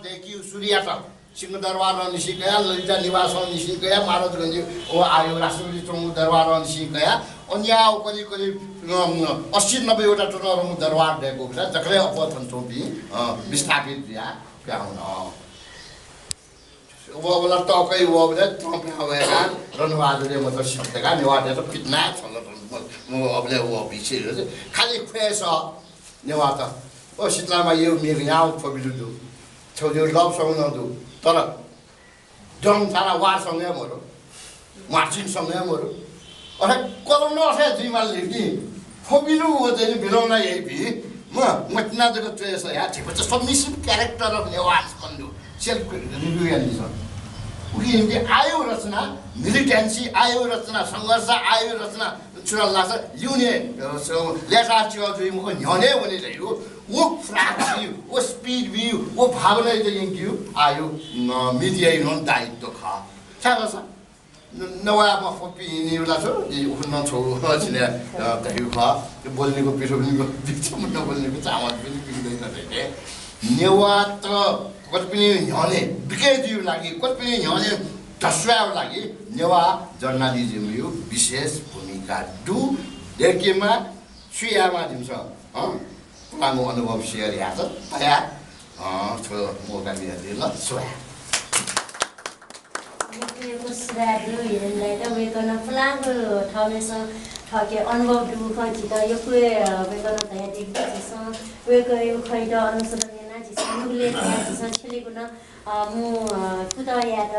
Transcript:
देखि सूर्याट सिंहदरबार निस्किया ललिता निवास निस्किया महाराजगञ्ज ओ आयो राष्ट्रपति चौक दरबार निस्किया अन्य करिब करिब 80-90 वटा टोटल दरबार दिएको छ जसले अपथन चौपी विस्थापित या प्याउन वला टकै वबले टप्याएका रनवादले मतलब सिद्धका नेवादले त कितना छल म अबले वो बिचे खाली फ्रेस नेवा त ओ शीतलामा यो मेरो यहाँ फबिलु छोजो लभ सङ नदु तर जम सारा वार सँगै मरो मार्चिन सँगै मरो अरे कलम नसे जिमाल लिखी फबिलु हो चाहिँ बिराउन यही भी म मतना जको ट्रेस या ठीक छ सबमिसिभ character of Newas कन्डु self review एन्डिसन उही हिन्दी आयो रचना मिलिटेन्सी आयो रचना संघर्ष आयो रचना चुनाव लाग्छ युने लेटा चिवा जुइ मुख न्याने भने चाहिँ वो फ्राक्सी वो स्पिड व्यू वो भावना चाहिँ क्यु आयो मिडिया नन दायित्व खा छ नवा म फपी निउला छु उफन छु छिने दहिउ खा बोल्नेको पिठो पनि बिचमा नबोल्नेको चामल पनि पिँदैन रे नेवा त कति पनि ह्याने बिके दिउ लागि कति पनि ह्याने दस्वाको लागि नेवा जर्नलिज्म यो विशेष भूमिका डु देखेमा सुयामा दिन्छ पुरानो अनुभव सेयर याद तया छ मौका दिए ल सोया यो सुरादु हेर्नलाई त वेकन पुलाको ठाउँमेसा ठके अनुभव दुख जित यो कुए वेकन तया देख्छ वेक यो खैद अनुसरण याना जिस मुले तया जिस छलेको न मु कुत याद